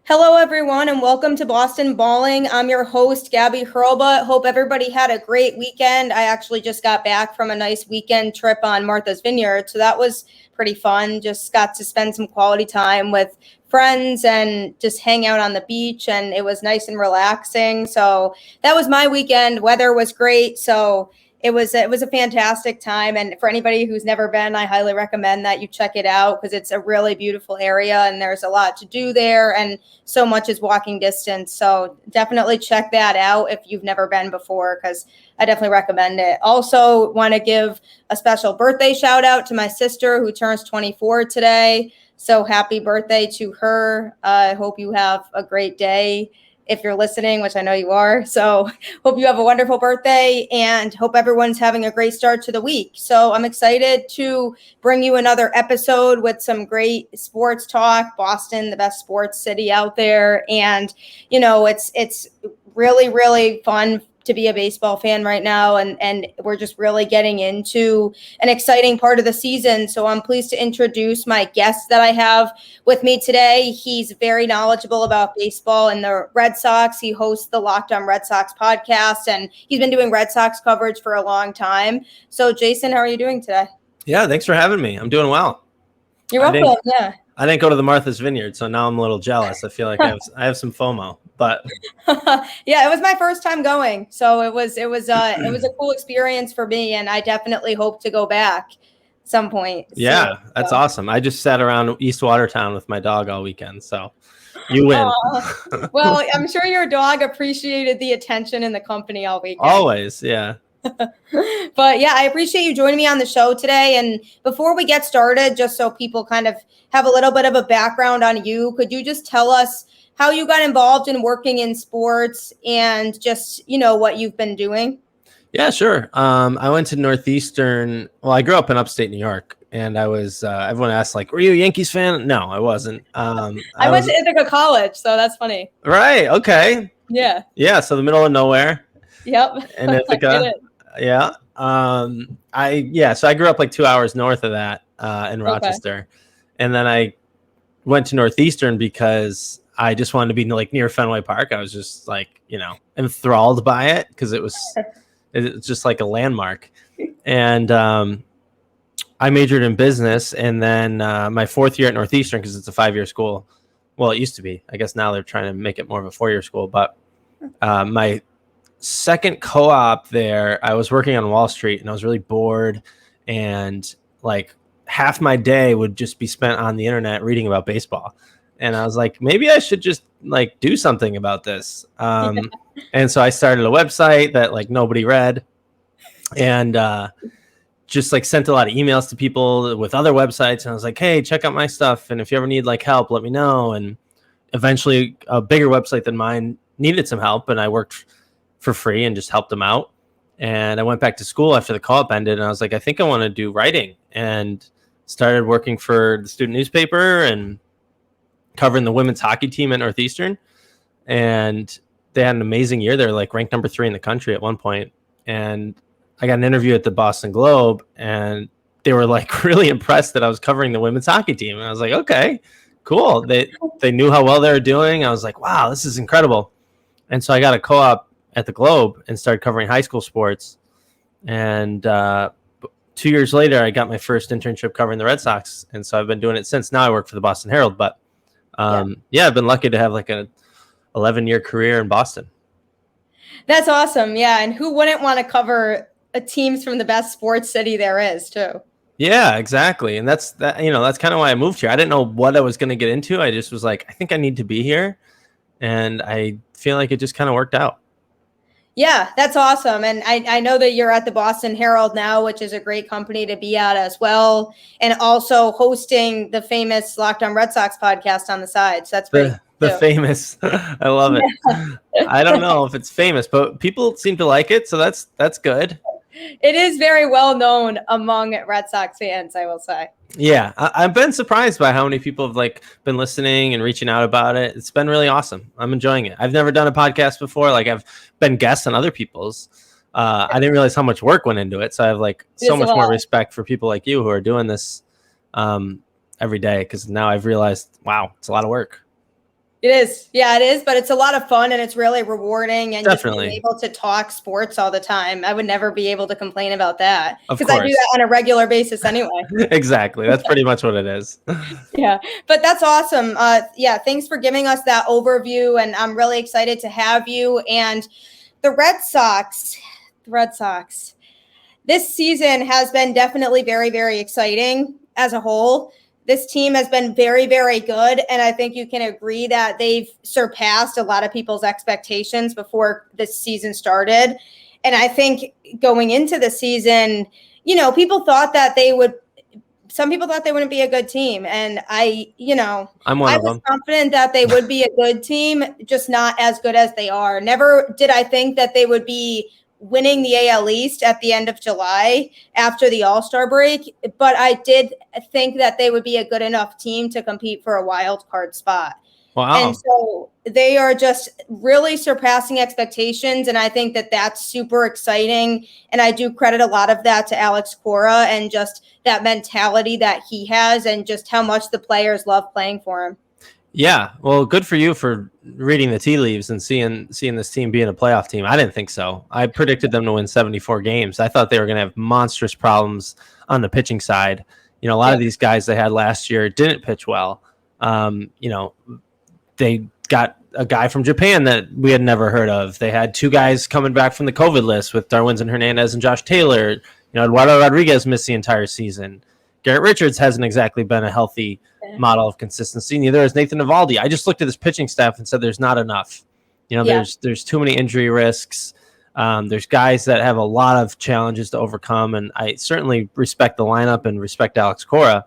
Hello, everyone, and welcome to Boston Balling. I'm your host, Gabby Hurlbut. Hope everybody had a great weekend. I actually just got back from a nice weekend trip on Martha's Vineyard, so that was pretty fun. Just got to spend some quality time with friends and just hang out on the beach, and it was nice and relaxing. So that was my weekend. Weather was great, so it was a fantastic time. And for anybody who's never been, I highly recommend that you check it out because it's a really beautiful area and there's a lot to do there and so much is walking distance. So definitely check that out if you've never been before, because I definitely recommend it. Also want to give a special birthday shout out to my sister who turns 24 today. So happy birthday to her. I hope you have a great day if you're listening, which I know you are. So hope you have a wonderful birthday and hope everyone's having a great start to the week. So I'm excited to bring you another episode with some great sports talk. Boston, the best sports city out there. And, you know, it's really, really fun to be a baseball fan right now. And we're just really getting into an exciting part of the season. So I'm pleased to introduce my guest that I have with me today. He's very knowledgeable about baseball and the Red Sox. He hosts the Locked On Red Sox podcast, and he's been doing Red Sox coverage for a long time. So Jason, how are you doing today? Yeah, thanks for having me. I'm doing well. You're welcome. I didn't go to the Martha's Vineyard, so now I'm a little jealous. I feel like I have some FOMO, but yeah, it was my first time going, so it was a cool experience for me, and I definitely hope to go back some point. Yeah, that's awesome. I just sat around East Watertown with my dog all weekend, so you win. Well, I'm sure your dog appreciated the attention and the company all weekend. Always, yeah. But yeah, I appreciate you joining me on the show today. And before we get started, just so people kind of have a little bit of a background on you, could you just tell us how you got involved in working in sports and just, you know, what you've been doing? Yeah, sure. I went to Northeastern. Well, I grew up in upstate New York, and I was. Everyone asked, like, "Were you a Yankees fan?" No, I wasn't. I went to Ithaca College, so that's funny. Right. Okay. Yeah. Yeah. So the middle of nowhere. Yep. In Ithaca. Yeah. So I grew up like 2 hours north of that in Rochester. And then I went to Northeastern because I just wanted to be like near Fenway Park. I was just like, you know, enthralled by it because it's just like a landmark. And I majored in business. And then my fourth year at Northeastern, because it's a 5-year school. Well, it used to be. I guess now they're trying to make it more of a 4-year school. But my second co-op there, I was working on Wall Street and I was really bored, and like half my day would just be spent on the internet reading about baseball. And I was like, maybe I should just like do something about this. And so I started a website that like nobody read, and just like sent a lot of emails to people with other websites. And I was like, hey, check out my stuff, and if you ever need like help, let me know. And eventually a bigger website than mine needed some help, and I worked for free and just helped them out. And I went back to school after the co-op ended, and I was like, I think I want to do writing, and started working for the student newspaper and covering the women's hockey team at Northeastern. And they had an amazing year. They're like ranked number 3 in the country at one point. And I got an interview at the Boston Globe, and they were like really impressed that I was covering the women's hockey team. And I was like, okay, cool. They knew how well they were doing. I was like, wow, this is incredible. And so I got a co-op at the Globe and started covering high school sports. And 2 years later, I got my first internship covering the Red Sox. And so I've been doing it since. Now I work for the Boston Herald. But I've been lucky to have like an 11-year career in Boston. That's awesome. Yeah. And who wouldn't want to cover teams from the best sports city there is too? Yeah, exactly. And that's kind of why I moved here. I didn't know what I was going to get into. I just was like, I think I need to be here. And I feel like it just kind of worked out. Yeah, that's awesome. And I know that you're at the Boston Herald now, which is a great company to be at as well. And also hosting the famous Locked On Red Sox podcast on the side. So that's great. The famous. I love it. Yeah. I don't know if it's famous, but people seem to like it. So that's good. It is very well known among Red Sox fans, I will say. Yeah, I've been surprised by how many people have like been listening and reaching out about it. It's been really awesome. I'm enjoying it. I've never done a podcast before. Like I've been guests on other people's. I didn't realize how much work went into it. So I have like so much more respect for people like you who are doing this every day, because now I've realized, wow, it's a lot of work. It is. Yeah, it is. But it's a lot of fun and it's really rewarding. And Definitely. just being able to talk sports all the time. I would never be able to complain about that Of because I do course. that on a regular basis anyway. Exactly. That's pretty much what it is. Yeah, but that's awesome. Yeah, thanks for giving us that overview. And I'm really excited to have you. And the Red Sox, this season has been definitely very, very exciting as a whole. This team has been very, very good. And I think you can agree that they've surpassed a lot of people's expectations before this season started. And I think going into the season, people thought that some people thought they wouldn't be a good team. And I'm I was confident that they would be a good team, just not as good as they are. Never did I think that they would be winning the AL East at the end of July after the All-Star break, but I did think that they would be a good enough team to compete for a wild card spot. Wow. And so they are just really surpassing expectations, and I think that that's super exciting. And I do credit a lot of that to Alex Cora and just that mentality that he has and just how much the players love playing for him. Yeah, well, good for you for reading the tea leaves and seeing this team being a playoff team. I didn't think so. I predicted them to win 74 games. I thought they were going to have monstrous problems on the pitching side. A lot of these guys they had last year didn't pitch well. They got a guy from Japan that we had never heard of. They had two guys coming back from the COVID list with Darwinzon Hernandez and Josh Taylor. Eduardo Rodriguez missed the entire season. Garrett Richards hasn't exactly been a healthy model of consistency. Neither is Nathan Eovaldi. I just looked at this pitching staff and said there's not enough. There's too many injury risks. There's guys that have a lot of challenges to overcome, and I certainly respect the lineup and respect Alex Cora,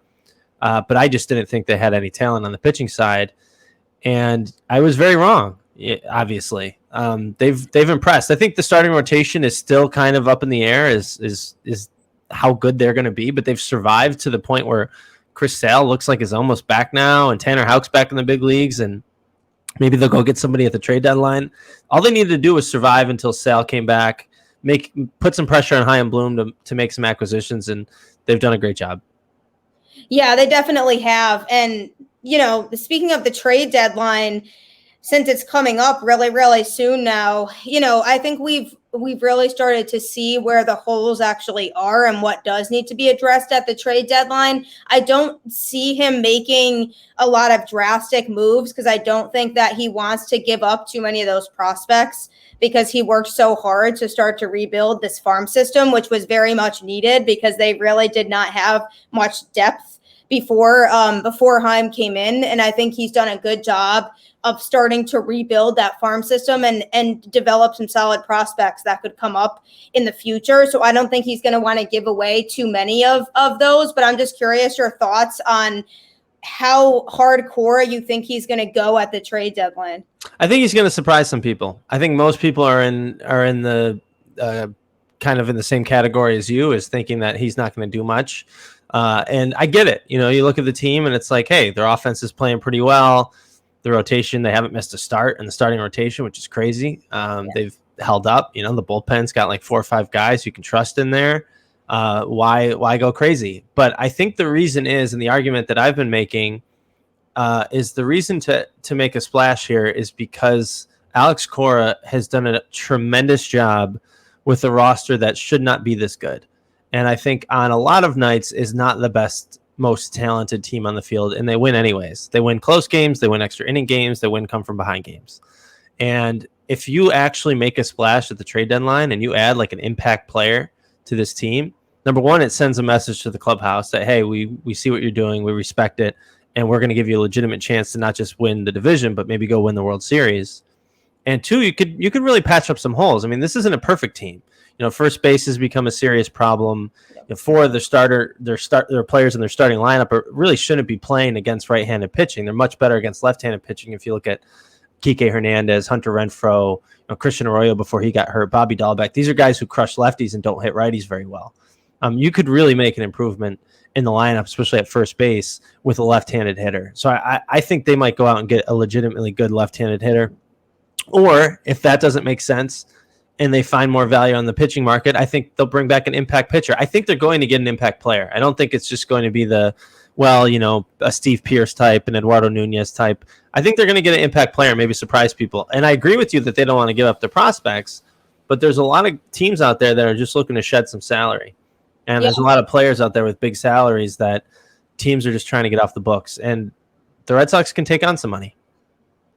but I just didn't think they had any talent on the pitching side, and I was very wrong. Obviously, they've impressed. I think the starting rotation is still kind of up in the air. Is how good they're going to be, but they've survived to the point where Chris Sale looks like is almost back now, and Tanner Houck's back in the big leagues, and maybe they'll go get somebody at the trade deadline. All they needed to do was survive until Sale came back, put some pressure on Chaim Bloom to make some acquisitions, and they've done a great job. Yeah, they definitely have. And, speaking of the trade deadline, since it's coming up really, really soon now, I think we've really started to see where the holes actually are and what does need to be addressed at the trade deadline. I don't see him making a lot of drastic moves because I don't think that he wants to give up too many of those prospects because he worked so hard to start to rebuild this farm system, which was very much needed because they really did not have much depth before Chaim came in. And I think he's done a good job of starting to rebuild that farm system and develop some solid prospects that could come up in the future. So I don't think he's going to want to give away too many of those, but I'm just curious your thoughts on how hardcore you think he's going to go at the trade deadline. I think he's going to surprise some people. I think most people are in the kind of in the same category as you, is thinking that he's not going to do much. And I get it. You look at the team and it's like, hey, their offense is playing pretty well. The rotation, they haven't missed a start in the starting rotation, which is crazy. They've held up. The bullpen's got like 4 or 5 guys you can trust in there. Why go crazy? But I think the reason is, and the argument that I've been making is the reason to make a splash here is because Alex Cora has done a tremendous job with a roster that should not be this good. And I think on a lot of nights is not the best, most talented team on the field, and they win anyways. They win close games, they win extra inning games, they win come from behind games. And if you actually make a splash at the trade deadline and you add like an impact player to this team, number one, it sends a message to the clubhouse that, hey, we see what you're doing, we respect it, and we're going to give you a legitimate chance to not just win the division, but maybe go win the World Series. And two, you could really patch up some holes. I mean, this isn't a perfect team. First base has become a serious problem. 4 of their players in their starting lineup really shouldn't be playing against right-handed pitching. They're much better against left-handed pitching. If you look at Kike Hernandez, Hunter Renfroe, Christian Arroyo before he got hurt, Bobby Dahlbeck, these are guys who crush lefties and don't hit righties very well. You could really make an improvement in the lineup, especially at first base, with a left-handed hitter. So I think they might go out and get a legitimately good left-handed hitter. Or if that doesn't make sense, and they find more value on the pitching market, I think they'll bring back an impact pitcher. I think they're going to get an impact player. I don't think it's just going to be the well, a Steve Pearce type, an Eduardo Nunez type. I think they're going to get an impact player, maybe surprise people. And I agree with you that they don't want to give up their prospects, but there's a lot of teams out there that are just looking to shed some salary. And there's a lot of players out there with big salaries that teams are just trying to get off the books. And the Red Sox can take on some money.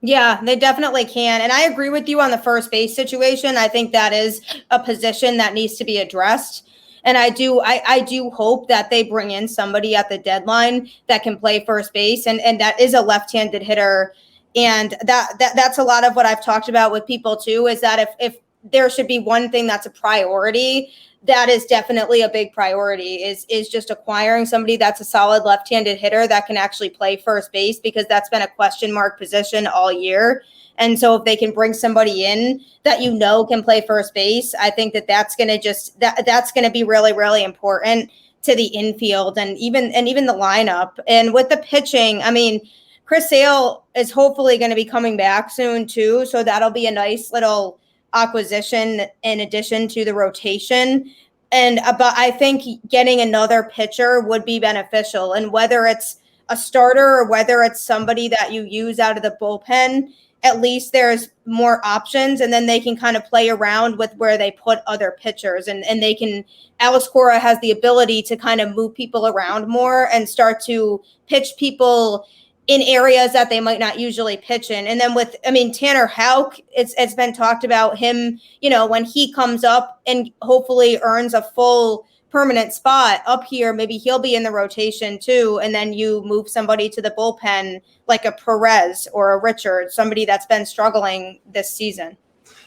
Yeah, they definitely can. And I agree with you on the first base situation. I think that is a position that needs to be addressed. And I do hope that they bring in somebody at the deadline that can play first base and that is a left-handed hitter. And that's a lot of what I've talked about with people too, is that if there should be one thing that's a priority, that is definitely a big priority is just acquiring somebody that's a solid left-handed hitter that can actually play first base, because that's been a question mark position all year. And so if they can bring somebody in that can play first base, I think that's going to that's going to be really, really important to the infield and even the lineup. And with the pitching, I mean, Chris Sale is hopefully going to be coming back soon too, so that'll be a nice little acquisition in addition to the rotation. But I think getting another pitcher would be beneficial, and whether it's a starter or whether it's somebody that you use out of the bullpen, at least there's more options, and then they can kind of play around with where they put other pitchers, and they can. Alex Cora has the ability to kind of move people around more and start to pitch people in areas that they might not usually pitch in. And then Tanner Houck, it's been talked about him, when he comes up and hopefully earns a full permanent spot up here, maybe he'll be in the rotation too. And then you move somebody to the bullpen like a Perez or a Richard, somebody that's been struggling this season.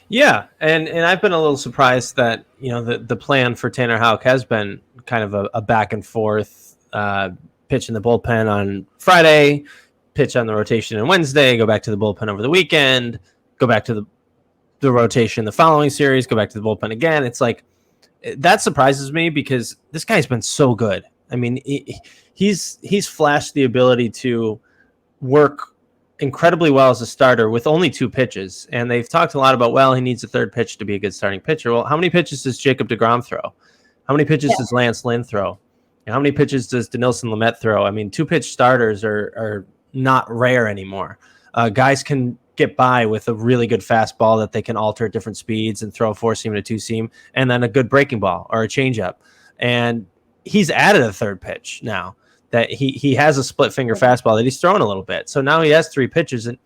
Yeah. And I've been a little surprised that, the plan for Tanner Houck has been kind of a back and forth pitch in the bullpen on Friday, pitch on the rotation on Wednesday, go back to the bullpen over the weekend, go back to the rotation the following series, go back to the bullpen again. It's like, that surprises me because this guy's been so good. I mean, he's flashed the ability to work incredibly well as a starter with only 2 pitches. And they've talked a lot about, well, he needs a third pitch to be a good starting pitcher. Well, how many pitches does Jacob deGrom throw? How many pitches does Lance Lynn throw? And how many pitches does Denilson Lamet throw? I mean, 2-pitch starters are not rare anymore. Guys can get by with a really good fastball that they can alter at different speeds and throw a 4-seam and a 2-seam, and then a good breaking ball or a changeup. And he's added a third pitch now that he has a split finger fastball that he's throwing a little bit. So now he has 3 pitches, and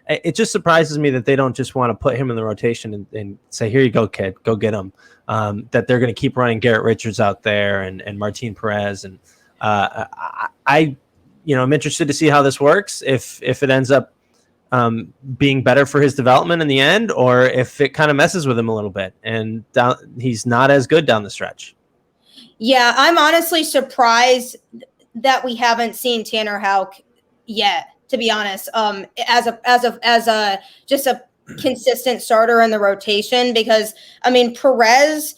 it just surprises me that they don't just want to put him in the rotation and say, here you go, kid, go get him. That they're going to keep running Garrett Richards out there and Martin Perez. And I'm interested to see how this works, if it ends up being better for his development in the end, or if it kind of messes with him a little bit and he's not as good down the stretch. Yeah, I'm honestly surprised that we haven't seen Tanner Houck yet, to be honest, as a just a consistent starter in the rotation, because Perez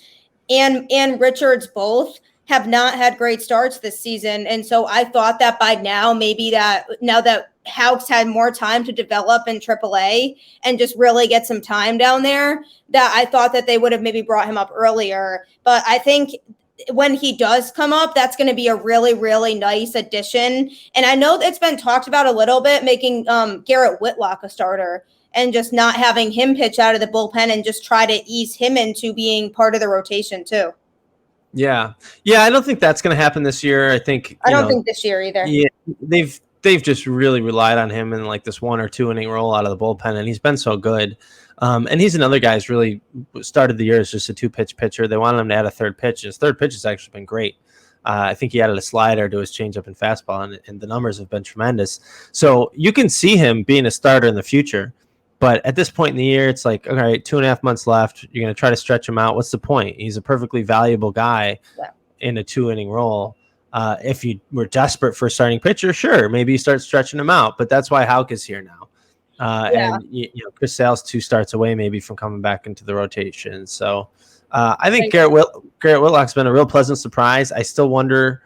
and Richards both have not had great starts this season. And so I thought that by now, now that Houck's had more time to develop in AAA and just really get some time down there, that I thought that they would have maybe brought him up earlier. But I think when he does come up, that's going to be a really, really nice addition. And I know it's been talked about a little bit, making Garrett Whitlock a starter and just not having him pitch out of the bullpen and just try to ease him into being part of the rotation too. Yeah. I don't think that's going to happen this year. I think I don't think this year either. Yeah, they've just really relied on him in like this 1 or 2 inning roll out of the bullpen, and he's been so good. And he's another guy who's really started the year as just a 2-pitch pitcher. They wanted him to add a third pitch. His third pitch has actually been great. I think he added a slider to his changeup and fastball, and the numbers have been tremendous. So you can see him being a starter in the future. But at this point in the year, it's like, all right, 2.5 months left. You're going to try to stretch him out. What's the point? He's a perfectly valuable guy in a 2-inning role. If you were desperate for a starting pitcher, sure, maybe you start stretching him out. But that's why Houck is here now. And Chris Sale's 2 starts away maybe from coming back into the rotation. So I think Garrett Whitlock's been a real pleasant surprise. I still wonder,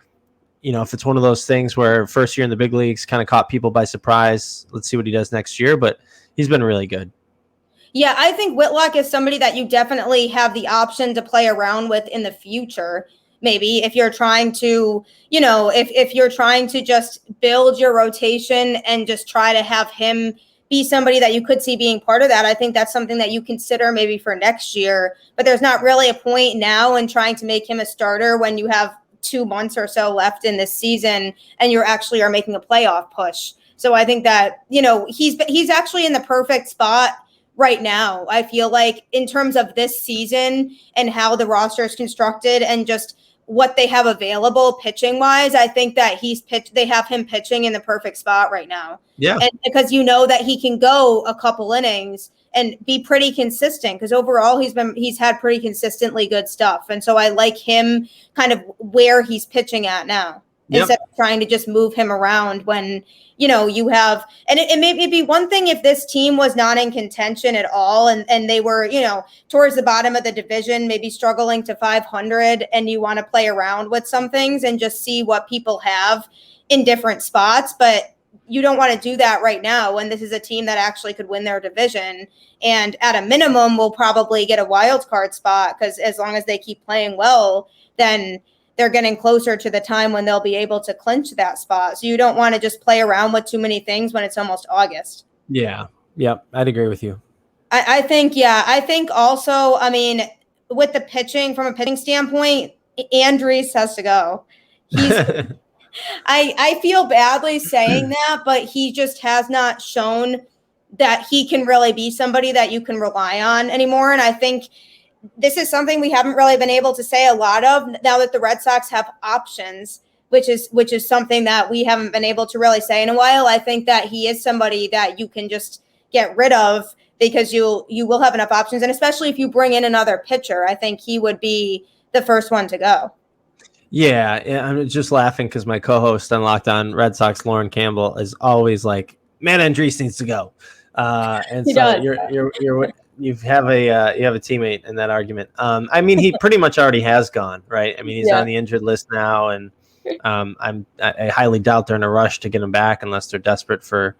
if it's one of those things where first year in the big leagues kind of caught people by surprise. Let's see what he does next year. But he's been really good. Yeah, I think Whitlock is somebody that you definitely have the option to play around with in the future. maybe if you're trying to, if you're trying to just build your rotation and just try to have him be somebody that you could see being part of that. I think that's something that you consider maybe for next year, but there's not really a point now in trying to make him a starter when you have 2 months or so left in this season and you actually are making a playoff push. So I think that, he's actually in the perfect spot right now. I feel like in terms of this season and how the roster is constructed and just what they have available pitching wise, I think that they have him pitching in the perfect spot right now. Yeah. And because that he can go a couple innings and be pretty consistent, because overall he's had pretty consistently good stuff. And so I like him kind of where he's pitching at now. Yep. Instead of trying to just move him around when, you have, and it may be one thing if this team was not in contention at all and they were, towards the bottom of the division, maybe struggling to 500, and you want to play around with some things and just see what people have in different spots. But you don't want to do that right now when this is a team that actually could win their division. And at a minimum, will probably get a wild card spot, because as long as they keep playing well, then they're getting closer to the time when they'll be able to clinch that spot. So you don't want to just play around with too many things when it's almost August. Yeah. Yep. I'd agree with you. I think also, with the pitching, from a pitching standpoint, Andriese has to go. I feel badly saying that, but he just has not shown that he can really be somebody that you can rely on anymore. And I think this is something we haven't really been able to say a lot of now that the Red Sox have options, which is something that we haven't been able to really say in a while. I think that he is somebody that you can just get rid of because you will have enough options. And especially if you bring in another pitcher, I think he would be the first one to go. Yeah, I'm just laughing because my co-host on Locked On Red Sox, Lauren Campbell, is always like, "Man, Andriese needs to go," and so you have a teammate in that argument. He pretty much already has gone, right? He's on the injured list now, and I highly doubt they're in a rush to get him back unless they're desperate for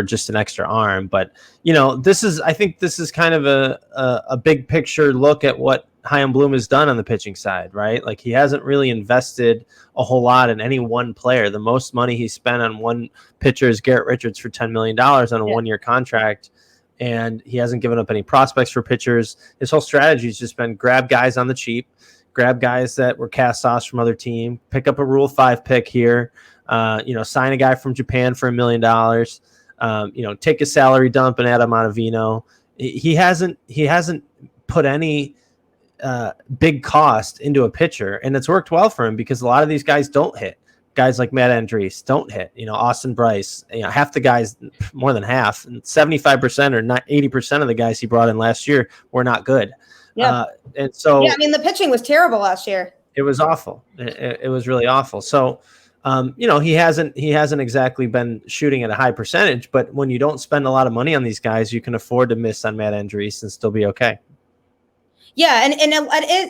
just an extra arm. But I think this is kind of a big picture look at what Chaim Bloom has done on the pitching side, right? Like, he hasn't really invested a whole lot in any one player. The most money he spent on one pitcher is Garrett Richards for $10 million on a 1-year contract. And he hasn't given up any prospects for pitchers. His whole strategy has just been grab guys on the cheap, grab guys that were cast-offs from other team, pick up a Rule 5 pick here, sign a guy from Japan for $1 million, take a salary dump and add him Ottavino. He hasn't put any big cost into a pitcher, and it's worked well for him because a lot of these guys don't hit. Guys like Matt Andriese don't hit. Austin Bryce, half the guys, more than half, 75% or not 80% of the guys he brought in last year were not good. Yeah. And so the pitching was terrible last year. It was awful. It was really awful. So he hasn't exactly been shooting at a high percentage, but when you don't spend a lot of money on these guys, you can afford to miss on Matt Andriese and still be okay. Yeah, and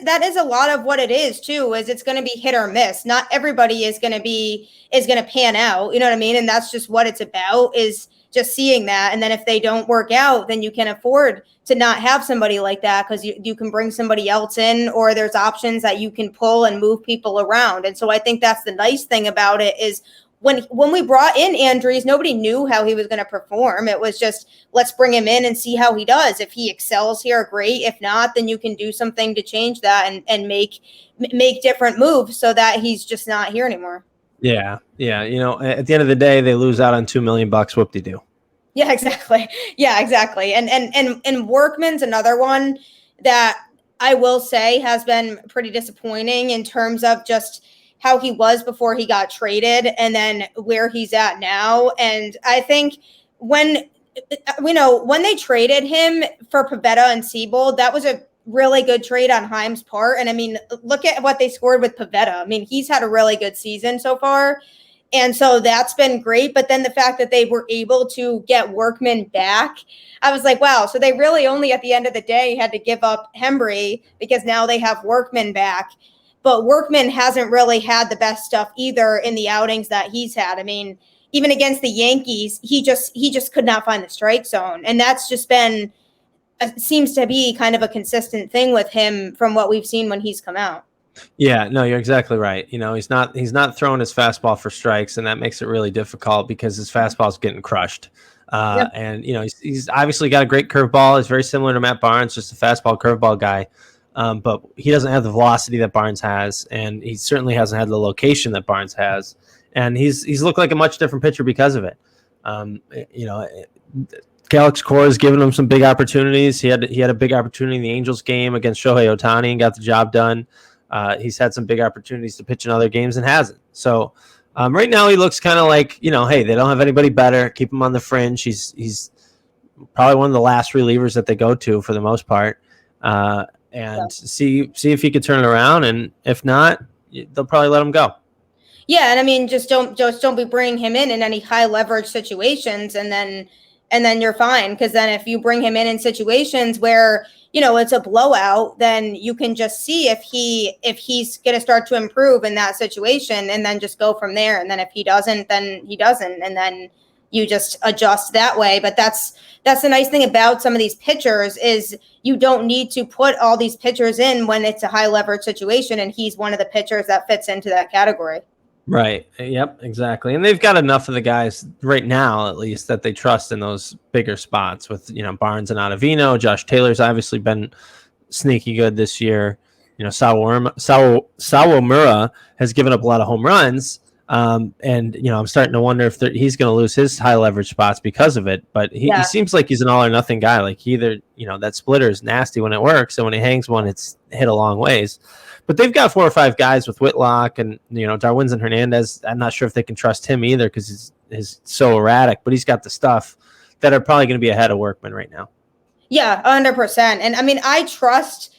that is a lot of what it is too. Is it's going to be hit or miss. Not everybody is going to pan out. You know what I mean? And that's just what it's about. Is just seeing that. And then if they don't work out, then you can afford to not have somebody like that because you can bring somebody else in, or there's options that you can pull and move people around. And so I think that's the nice thing about it is when we brought in Andriese, nobody knew how he was going to perform. It was just, let's bring him in and see how he does. If he excels here, great. If not, then you can do something to change that and make different moves so that he's just not here anymore. Yeah. At the end of the day, they lose out on $2 million. Whoop-de-doo. Yeah, exactly. And Workman's another one that I will say has been pretty disappointing in terms of just how he was before he got traded and then where he's at now. And I think when they traded him for Pivetta and Siebold, that was a really good trade on Chaim's part. And look at what they scored with Pivetta. He's had a really good season so far. And so that's been great. But then the fact that they were able to get Workman back, I was like, wow. So they really only at the end of the day had to give up Hembree because now they have Workman back. But Workman hasn't really had the best stuff either in the outings that he's had. Even against the Yankees, he just could not find the strike zone. And that's just seems to be kind of a consistent thing with him from what we've seen when he's come out. Yeah, no, you're exactly right. He's not throwing his fastball for strikes, and that makes it really difficult because his fastball's getting crushed. Yep. And he's obviously got a great curveball. He's very similar to Matt Barnes, just a fastball curveball guy. But he doesn't have the velocity that Barnes has, and he certainly hasn't had the location that Barnes has. And he's looked like a much different pitcher because of it. Um, you know, Alex Cora has given him some big opportunities. He had a big opportunity in the Angels game against Shohei Ohtani and got the job done. He's had some big opportunities to pitch in other games and hasn't. So right now he looks kind of like, hey, they don't have anybody better. Keep him on the fringe. He's probably one of the last relievers that they go to for the most part, and see if he could turn it around. And if not, they'll probably let him go. Yeah, and I mean, just don't be bringing him in any high leverage situations, and then you're fine. Because then if you bring him in situations where it's a blowout, then you can just see if he's going to start to improve in that situation, and then just go from there. And then if he doesn't, then he doesn't, and then you just adjust that way. But that's the nice thing about some of these pitchers is you don't need to put all these pitchers in when it's a high leverage situation, and he's one of the pitchers that fits into that category. Right. Yep, exactly. And they've got enough of the guys right now, at least, that they trust in those bigger spots with, Barnes and Ottavino. Josh Taylor's obviously been sneaky good this year. Sawamura has given up a lot of home runs. And, I'm starting to wonder if he's going to lose his high leverage spots because of it. But he seems like he's an all or nothing guy. Like either, that splitter is nasty when it works. And when he hangs one, it's hit a long ways. But they've got 4 or 5 guys with Whitlock and, Darwinzon Hernandez. I'm not sure if they can trust him either because he's so erratic, but he's got the stuff that are probably going to be ahead of Workman right now. Yeah, 100%. And I mean, I trust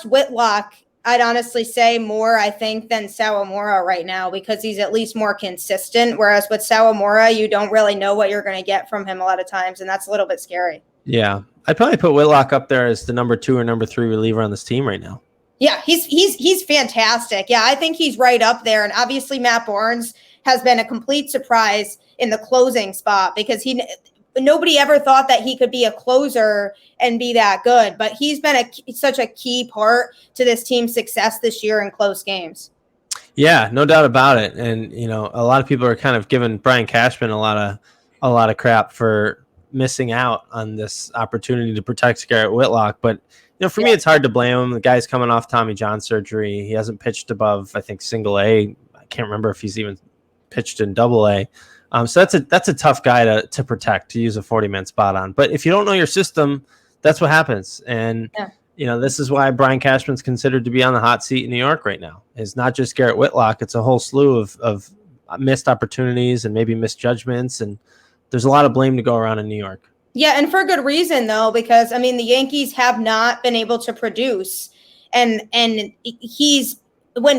Whitlock, I'd honestly say more, I think, than Sawamura right now because he's at least more consistent. Whereas with Sawamura, you don't really know what you're going to get from him a lot of times. And that's a little bit scary. Yeah. I'd probably put Whitlock up there as the number 2 or number 3 reliever on this team right now. Yeah, he's fantastic. Yeah, I think he's right up there. And obviously Matt Barnes has been a complete surprise in the closing spot because nobody ever thought that he could be a closer and be that good. But he's been such a key part to this team's success this year in close games. Yeah, no doubt about it. And, a lot of people are kind of giving Brian Cashman a lot of crap for missing out on this opportunity to protect Garrett Whitlock. But for me, it's hard to blame him. The guy's coming off Tommy John surgery. He hasn't pitched above, I think, single A. I can't remember if he's even pitched in double A. So that's a tough guy to protect, to use a 40-man spot on. But if you don't know your system, that's what happens. And, this is why Brian Cashman's considered to be on the hot seat in New York right now. It's not just Garrett Whitlock. It's a whole slew of missed opportunities and maybe misjudgments. And there's a lot of blame to go around in New York. Yeah, and for good reason, though, because, I mean, the Yankees have not been able to produce. And when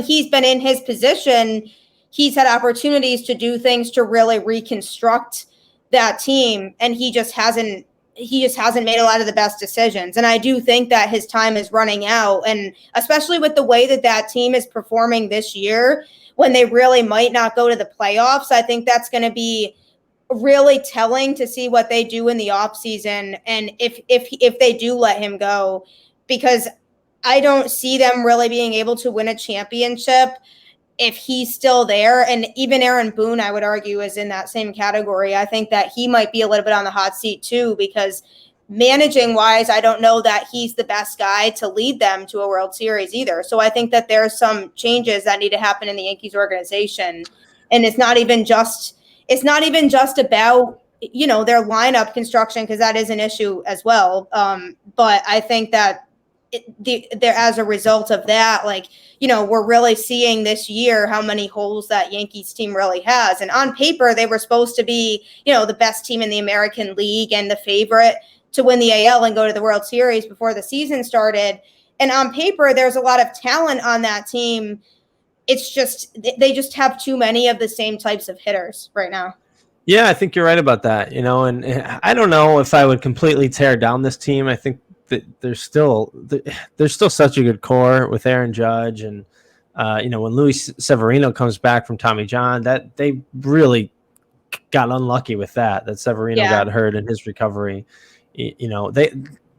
he's been in his position, he's had opportunities to do things to really reconstruct that team. And he just hasn't made a lot of the best decisions. And I do think that his time is running out. And especially with the way that team is performing this year, when they really might not go to the playoffs, I think that's going to be really telling to see what they do in the offseason and if they do let him go, because I don't see them really being able to win a championship if he's still there. And even Aaron Boone, I would argue, is in that same category. I think that he might be a little bit on the hot seat too, because managing wise, I don't know that he's the best guy to lead them to a World Series either. So I think that there's some changes that need to happen in the Yankees organization. And it's not even just about, their lineup construction, because that is an issue as well. But I think that as a result of that, we're really seeing this year how many holes that Yankees team really has. And on paper, they were supposed to be, the best team in the American League and the favorite to win the AL and go to the World Series before the season started. And on paper, there's a lot of talent on that team. It's just they just have too many of the same types of hitters right now. Yeah, I think you're right about that. And I don't know if I would completely tear down this team. I think that there's still such a good core with Aaron Judge and when Luis Severino comes back from Tommy John, that they really got unlucky with that Severino got hurt in his recovery.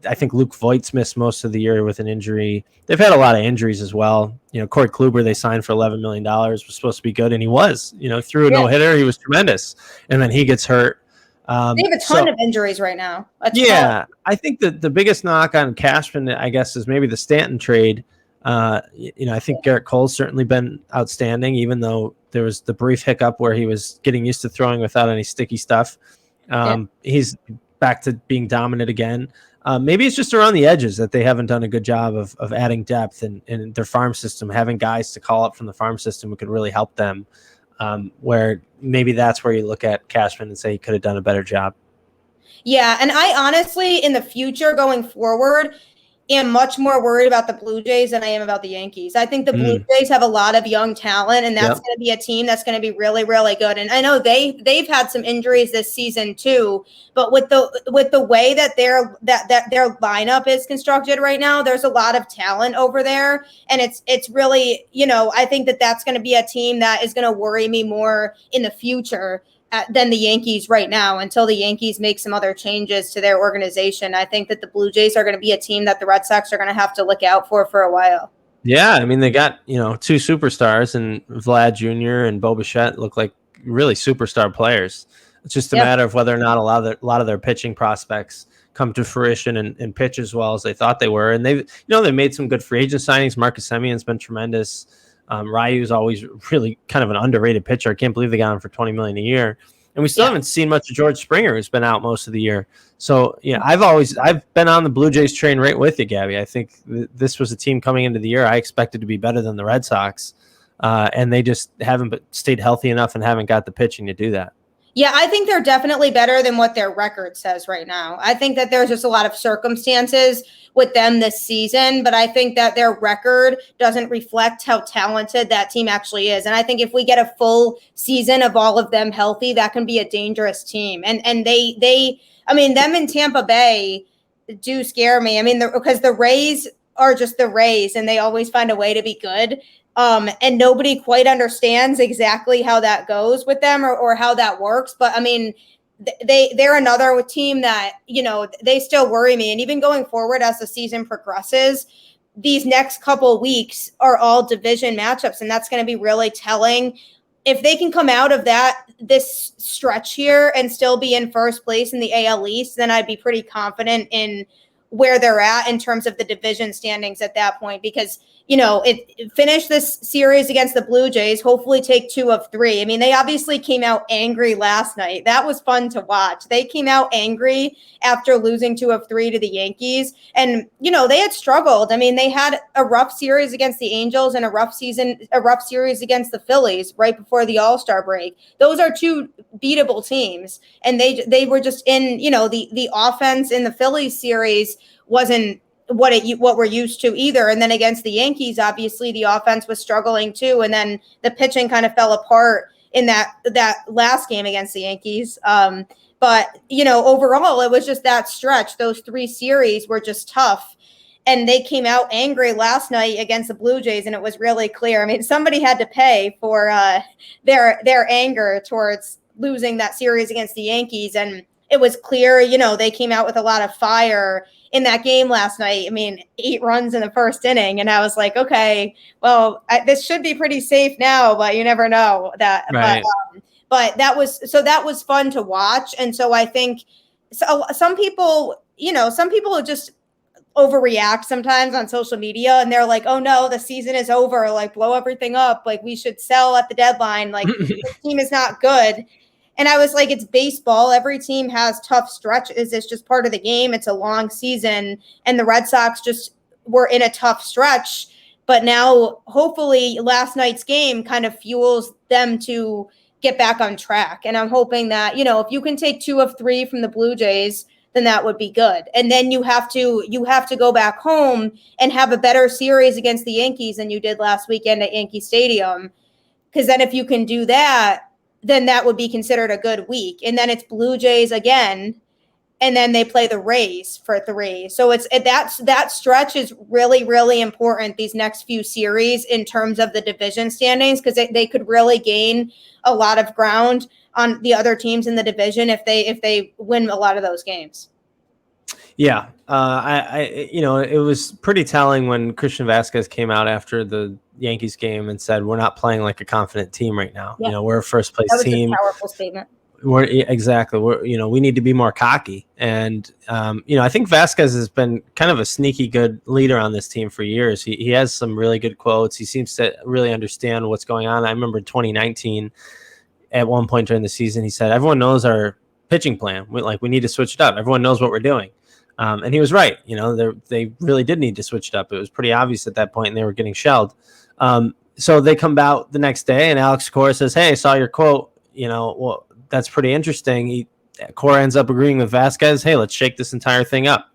I think Luke Voigt's missed most of the year with an injury. They've had a lot of injuries as well. Corey Kluber, they signed for $11 million, was supposed to be good, and he was. Through a no-hitter, he was tremendous. And then he gets hurt. They have a ton of injuries right now. Yeah, I think that the biggest knock on Cashman, I guess, is maybe the Stanton trade. I think Garrett Cole's certainly been outstanding, even though there was the brief hiccup where he was getting used to throwing without any sticky stuff. He's back to being dominant again. Maybe it's just around the edges that they haven't done a good job of adding depth in their farm system, having guys to call up from the farm system who could really help them, where maybe that's where you look at Cashman and say he could have done a better job. Yeah, and I honestly, in the future going forward, am much more worried about the Blue Jays than I am about the Yankees. I think the Blue Jays have a lot of young talent, and that's going to be a team that's going to be really, really good. And I know they've had some injuries this season too, but with the way that their lineup is constructed right now, there's a lot of talent over there, and it's really, I think that's going to be a team that is going to worry me more in the future than the Yankees right now, until the Yankees make some other changes to their organization. I think that the Blue Jays are going to be a team that the Red Sox are going to have to look out for a while. Yeah, I mean, they got, two superstars, and Vlad Jr. and Bo Bichette look like really superstar players. It's just a matter of whether or not a lot of their pitching prospects come to fruition and pitch as well as they thought they were. And they made some good free agent signings. Marcus Semion's been tremendous. Ryu's always really kind of an underrated pitcher. I can't believe they got him for $20 million a year. And we still haven't seen much of George Springer, who's been out most of the year. So, I've been on the Blue Jays train right with you, Gabby. I think this was a team coming into the year I expected to be better than the Red Sox. And they just haven't stayed healthy enough and haven't got the pitching to do that. Yeah, I think they're definitely better than what their record says right now. I think that there's just a lot of circumstances with them this season, but I think that their record doesn't reflect how talented that team actually is. And I think if we get a full season of all of them healthy, that can be a dangerous team. And them in Tampa Bay do scare me. I mean, because the Rays are just the Rays, and they always find a way to be good. And nobody quite understands exactly how that goes with them or how that works. But I mean, they're another team that, they still worry me. And even going forward as the season progresses, these next couple weeks are all division matchups. And that's going to be really telling. If they can come out of this stretch here and still be in first place in the AL East, then I'd be pretty confident in where they're at in terms of the division standings at that point, because finish this series against the Blue Jays, hopefully take 2 of 3. I mean, they obviously came out angry last night. That was fun to watch. They came out angry after losing 2 of 3 to the Yankees. And, they had struggled. I mean, they had a rough series against the Angels and a rough series against the Phillies right before the All-Star break. Those are 2 beatable teams. And they were just in, the offense in the Phillies series wasn't what we're used to either. And then against the Yankees, obviously the offense was struggling too. And then the pitching kind of fell apart in that last game against the Yankees. But overall, it was just that stretch. Those 3 series were just tough. And they came out angry last night against the Blue Jays, and it was really clear. I mean, somebody had to pay for their anger towards losing that series against the Yankees. And it was clear, they came out with a lot of fire in that game last night. I mean, 8 runs in the first inning. And I was like, okay, well, this should be pretty safe now, but you never know that. Right. But that was fun to watch. And so I think some people just overreact sometimes on social media, and they're like, oh no, the season is over. Like, blow everything up. Like, we should sell at the deadline. Like, the team is not good. And I was like, it's baseball. Every team has tough stretches. It's just part of the game. It's a long season. And the Red Sox just were in a tough stretch. But now, hopefully, last night's game kind of fuels them to get back on track. And I'm hoping that, if you can take 2 of 3 from the Blue Jays, then that would be good. And then you have to go back home and have a better series against the Yankees than you did last weekend at Yankee Stadium. Because then if you can do that, then that would be considered a good week. And then it's Blue Jays again, and then they play the Rays for 3. So that stretch is really, really important, these next few series, in terms of the division standings, because they could really gain a lot of ground on the other teams in the division if they win a lot of those games. Yeah, it was pretty telling when Christian Vasquez came out after the Yankees game and said, "We're not playing like a confident team right now. Yeah, We're a first that place was a team. powerful statement. Exactly. We need to be more cocky." And I think Vasquez has been kind of a sneaky good leader on this team for years. He has some really good quotes. He seems to really understand what's going on. I remember in 2019, at one point during the season, he said, "Everyone knows our pitching plan. We need to switch it up. Everyone knows what we're doing." And he was right. They really did need to switch it up. It was pretty obvious at that point, and they were getting shelled. So they come out the next day, and Alex Cora says, "Hey, I saw your quote. Well, that's pretty interesting." Cora ends up agreeing with Vasquez. "Hey, let's shake this entire thing up."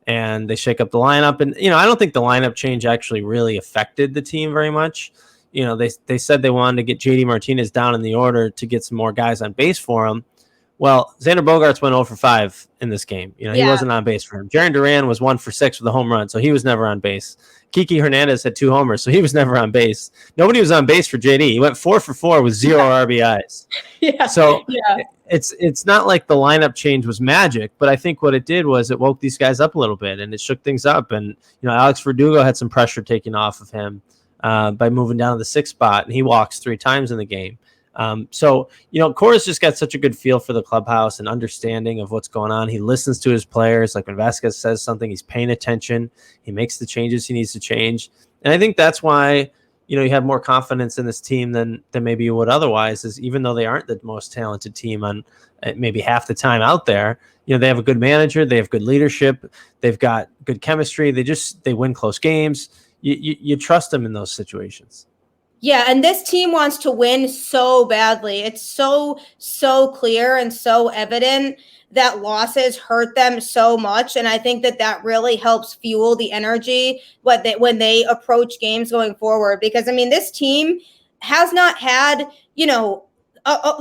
And they shake up the lineup. And, I don't think the lineup change actually really affected the team very much. They said they wanted to get JD Martinez down in the order to get some more guys on base for him. Well, Xander Bogaerts went 0 for 5 in this game. He wasn't on base for him. Jarren Duran was 1 for 6 with a home run, so he was never on base. Kiki Hernandez had 2 homers, so he was never on base. Nobody was on base for JD. He went 4 for 4 with 0 RBIs. Yeah. So it's not like the lineup change was magic, but I think what it did was it woke these guys up a little bit and it shook things up. And Alex Ferdugo had some pressure taken off of him by moving down to the 6th spot, and he walks 3 times in the game. So Cora's just got such a good feel for the clubhouse and understanding of what's going on. He listens to his players. Like when Vasquez says something, he's paying attention. He makes the changes he needs to change. And I think that's why, you have more confidence in this team than maybe you would otherwise, is even though they aren't the most talented team on maybe half the time out there, they have a good manager. They have good leadership. They've got good chemistry. They win close games. You trust them in those situations. Yeah, and this team wants to win so badly. It's so clear and so evident that losses hurt them so much. And I think that really helps fuel the energy when they approach games going forward. Because, this team has not had,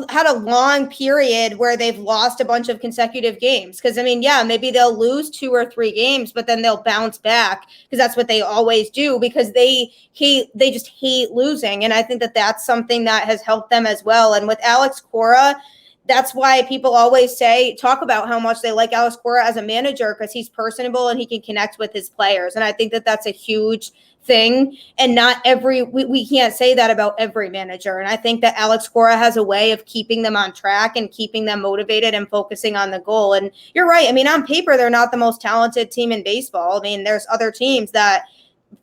had a long period where they've lost a bunch of consecutive games. Because, maybe they'll lose 2 or 3 games, but then they'll bounce back because that's what they always do, because they just hate losing. And I think that's something that has helped them as well. And with Alex Cora, that's why people always talk about how much they like Alex Cora as a manager, because he's personable and he can connect with his players. And I think that's a huge thing. And not we can't say that about every manager. And I think that Alex Cora has a way of keeping them on track and keeping them motivated and focusing on the goal. And you're right. On paper, they're not the most talented team in baseball. There's other teams that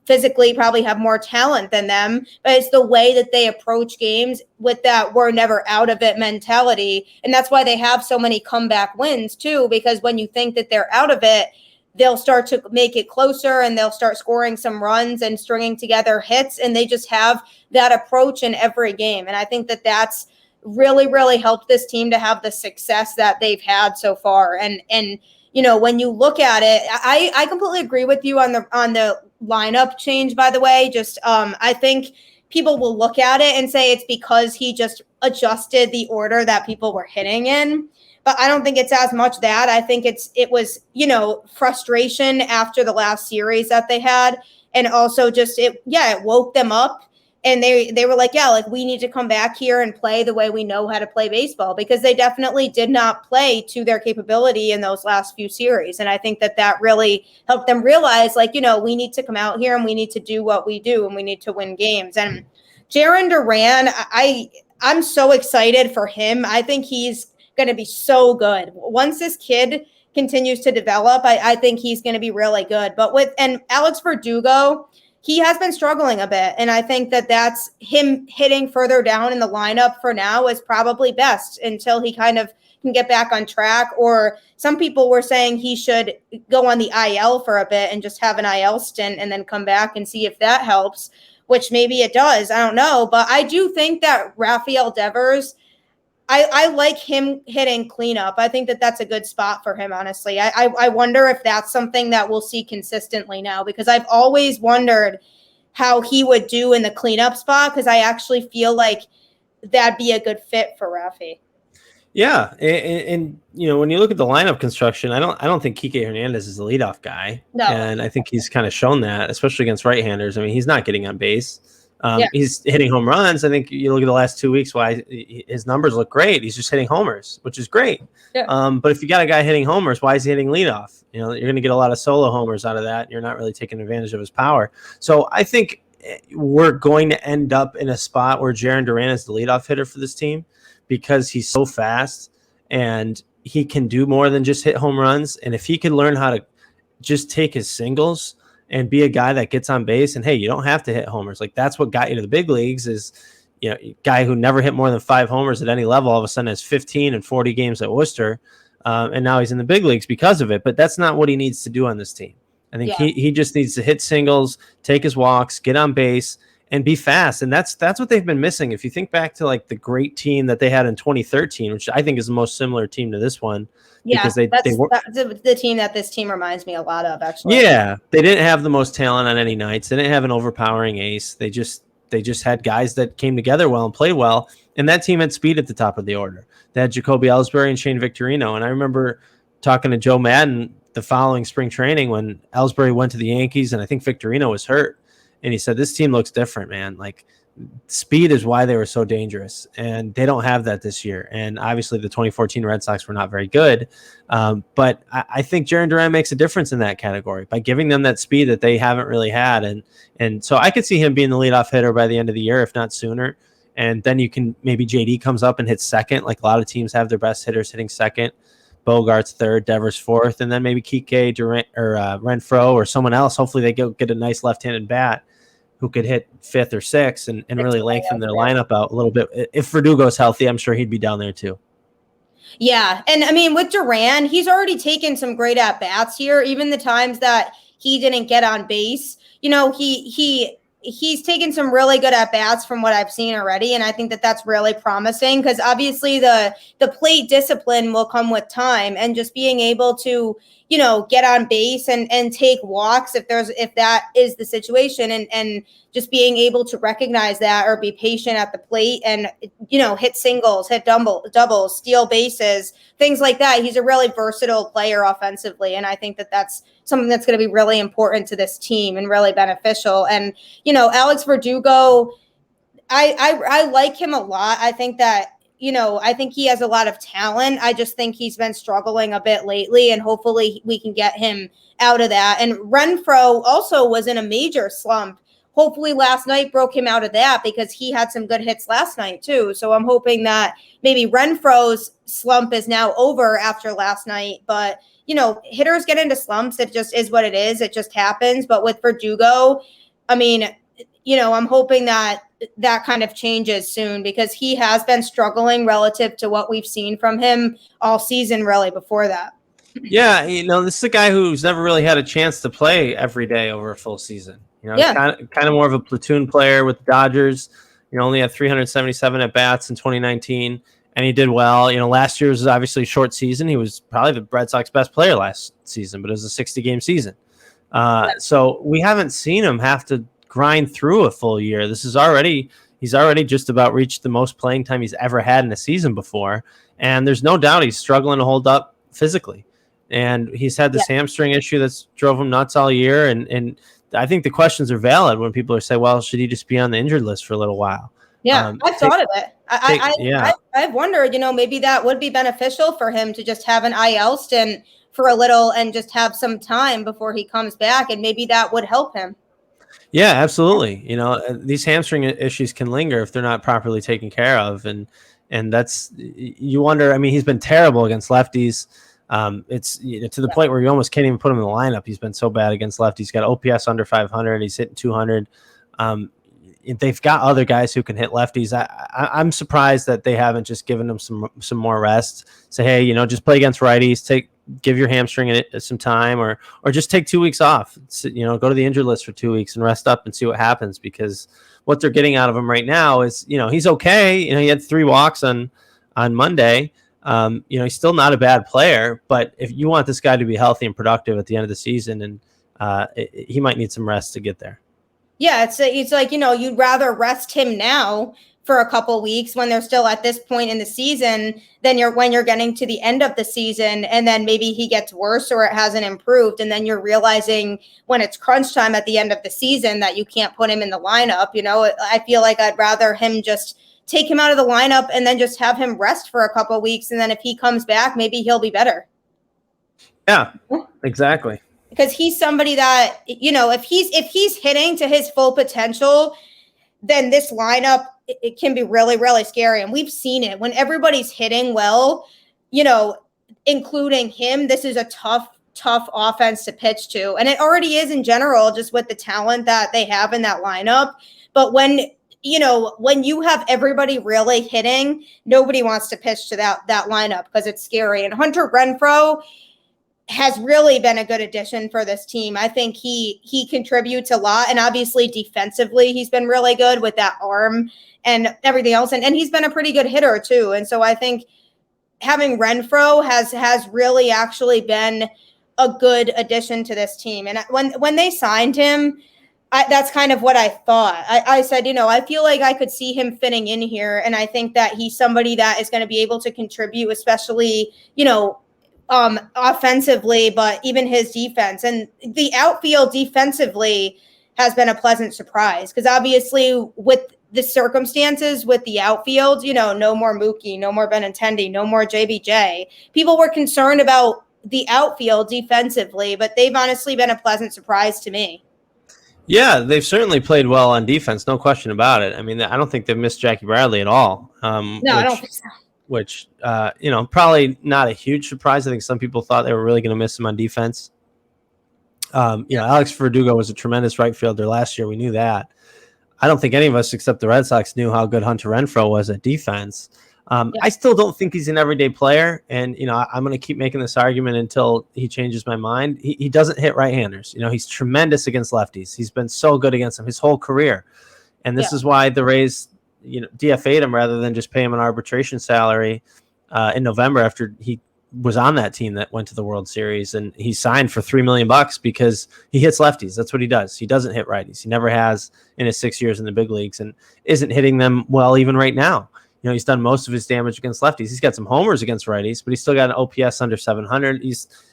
physically probably have more talent than them, but it's the way that they approach games with that we're never out of it mentality. And that's why they have so many comeback wins too, because when you think that they're out of it, they'll start to make it closer and they'll start scoring some runs and stringing together hits. And they just have that approach in every game. And I think that's really, really helped this team to have the success that they've had so far. And when you look at it, I completely agree with you on the lineup change, by the way. Just I think people will look at it and say it's because he just adjusted the order that people were hitting in. But I don't think it's as much that. I think it was, frustration after the last series that they had. And also just it woke them up. And they were like, we need to come back here and play the way we know how to play baseball, because they definitely did not play to their capability in those last few series. And I think that really helped them realize, we need to come out here and we need to do what we do and we need to win games. And Jarren Duran, I'm so excited for him. I think he's going to be so good. Once this kid continues to develop, I think he's going to be really good. And Alex Verdugo, he has been struggling a bit. And I think that's him hitting further down in the lineup for now is probably best until he kind of can get back on track. Or some people were saying he should go on the IL for a bit and just have an IL stint and then come back and see if that helps, which maybe it does. I don't know. But I do think that Rafael Devers, I like him hitting cleanup. I think that's a good spot for him, honestly. I wonder if that's something that we'll see consistently now, because I've always wondered how he would do in the cleanup spot, because I actually feel like that'd be a good fit for Rafi. Yeah, and when you look at the lineup construction, I don't think Kike Hernandez is the leadoff guy. No. And I think he's kind of shown that, especially against right-handers. He's not getting on base. Yeah. He's hitting home runs. I think you look at the last 2 weeks, why his numbers look great. He's just hitting homers, which is great. Yeah. But if you got a guy hitting homers, why is he hitting leadoff? You're going to get a lot of solo homers out of that. You're not really taking advantage of his power. So I think we're going to end up in a spot where Jarren Duran is the leadoff hitter for this team because he's so fast and he can do more than just hit home runs. And if he could learn how to just take his singles and be a guy that gets on base, and hey, you don't have to hit homers. Like that's what got you to the big leagues is, a guy who never hit more than 5 homers at any level all of a sudden has 15 and 40 games at Worcester. And now he's in the big leagues because of it. But that's not what he needs to do on this team. I think he just needs to hit singles, take his walks, get on base, and be fast. And that's what they've been missing. If you think back to like the great team that they had in 2013, which I think is the most similar team to this one. Yeah, because that's the team that this team reminds me a lot of, actually. Yeah, they didn't have the most talent on any nights. They didn't have an overpowering ace. They just had guys that came together well and played well. And that team had speed at the top of the order. They had Jacoby Ellsbury and Shane Victorino. And I remember talking to Joe Madden the following spring training when Ellsbury went to the Yankees and I think Victorino was hurt. And he said, this team looks different, man. Like speed is why they were so dangerous. And they don't have that this year. And obviously the 2014 Red Sox were not very good. But I think Jarren Duran makes a difference in that category by giving them that speed that they haven't really had. And so I could see him being the leadoff hitter by the end of the year, if not sooner. And then you can maybe JD comes up and hits second. Like a lot of teams have their best hitters hitting second. Bogart's third, Devers fourth, and then maybe Kike, Durant, or Renfroe or someone else. Hopefully they get a nice left-handed bat who could hit fifth or sixth and really lengthen their lineup out a little bit. If Ferdugo's healthy, I'm sure he'd be down there too. Yeah, and I mean with Duran, he's already taken some great at-bats here. Even the times that he didn't get on base, he's taken some really good at-bats from what I've seen already, and I think that that's really promising because obviously the plate discipline will come with time and just being able to, get on base and take walks if that is the situation and just being able to recognize that or be patient at the plate and, hit singles, hit doubles, steal bases, things like that. He's a really versatile player offensively, and I think that that's something that's going to be really important to this team and really beneficial. And, Alex Verdugo, I like him a lot. I think that, I think he has a lot of talent. I just think he's been struggling a bit lately, and hopefully we can get him out of that. And Renfroe also was in a major slump. Hopefully last night broke him out of that because he had some good hits last night too. So I'm hoping that maybe Renfroe's slump is now over after last night. But, hitters get into slumps. It just is what it is. It just happens. But with Verdugo, I mean, I'm hoping that kind of changes soon because he has been struggling relative to what we've seen from him all season, really, before that. Yeah, this is a guy who's never really had a chance to play every day over a full season. Kind of more of a platoon player with the Dodgers. Only had 377 at bats in 2019, and he did well. Last year was obviously a short season. He was probably the Red Sox best player last season, but it was a 60-game season. So we haven't seen him have to grind through a full year. He's already just about reached the most playing time he's ever had in a season before, and there's no doubt he's struggling to hold up physically. And he's had this hamstring issue that's drove him nuts all year, and I think the questions are valid when people are saying, well, should he just be on the injured list for a little while? Yeah, I've thought of it. I've wondered, maybe that would be beneficial for him to just have an IL stint for a little and just have some time before he comes back, and maybe that would help him. Yeah, absolutely. These hamstring issues can linger if they're not properly taken care of, and that's, you wonder. I mean, he's been terrible against lefties. It's to the point where you almost can't even put him in the lineup. He's been so bad against lefties. He's got OPS under 500. He's hitting 200. They've got other guys who can hit lefties. I'm surprised that they haven't just given him some more rest. Say, hey, just play against righties. Give your hamstring some time, or just take 2 weeks off. Go to the injured list for 2 weeks and rest up and see what happens. Because what they're getting out of him right now is, he's okay. He had 3 walks on Monday. He's still not a bad player, but if you want this guy to be healthy and productive at the end of the season, and he might need some rest to get there. Yeah, it's like, you'd rather rest him now for a couple weeks when they're still at this point in the season, then when you're getting to the end of the season and then maybe he gets worse or it hasn't improved. And then you're realizing when it's crunch time at the end of the season that you can't put him in the lineup. I feel like I'd rather him just take him out of the lineup and then just have him rest for a couple weeks. And then if he comes back, maybe he'll be better. Yeah, exactly. Because he's somebody that, if he's hitting to his full potential, then this lineup, it can be really, really scary. And we've seen it when everybody's hitting well, including him. This is a tough offense to pitch to. And it already is in general, just with the talent that they have in that lineup. But when you have everybody really hitting, nobody wants to pitch to that lineup because it's scary. And Hunter Renfroe has really been a good addition for this team. I think he contributes a lot. And obviously defensively, he's been really good with that arm and everything else. And he's been a pretty good hitter too. And so I think having Renfroe has really actually been a good addition to this team. And when they signed him, that's kind of what I thought. I said, I feel like I could see him fitting in here. And I think that he's somebody that is going to be able to contribute, especially, offensively, but even his defense and the outfield defensively has been a pleasant surprise because obviously with the circumstances with the outfield, no more Mookie, no more Benintendi, no more JBJ. People were concerned about the outfield defensively, but they've honestly been a pleasant surprise to me. Yeah, they've certainly played well on defense, no question about it. I mean, I don't think they've missed Jackie Bradley at all. I don't think so. Which, probably not a huge surprise. I think some people thought they were really going to miss him on defense. Alex Ferdugo was a tremendous right fielder last year. We knew that. I don't think any of us except the Red Sox knew how good Hunter Renfroe was at defense. I still don't think he's an everyday player. And, I'm going to keep making this argument until he changes my mind. He doesn't hit right-handers. He's tremendous against lefties. He's been so good against them his whole career. And this is why the Rays DFA'd him rather than just pay him an arbitration salary in November after he was on that team that went to the World Series, and he signed for $3 million because he hits lefties. That's what he does. He doesn't hit righties. He never has in his 6 years in the big leagues and isn't hitting them well even right now. He's done most of his damage against lefties. He's got some homers against righties, but he's still got an OPS under 700.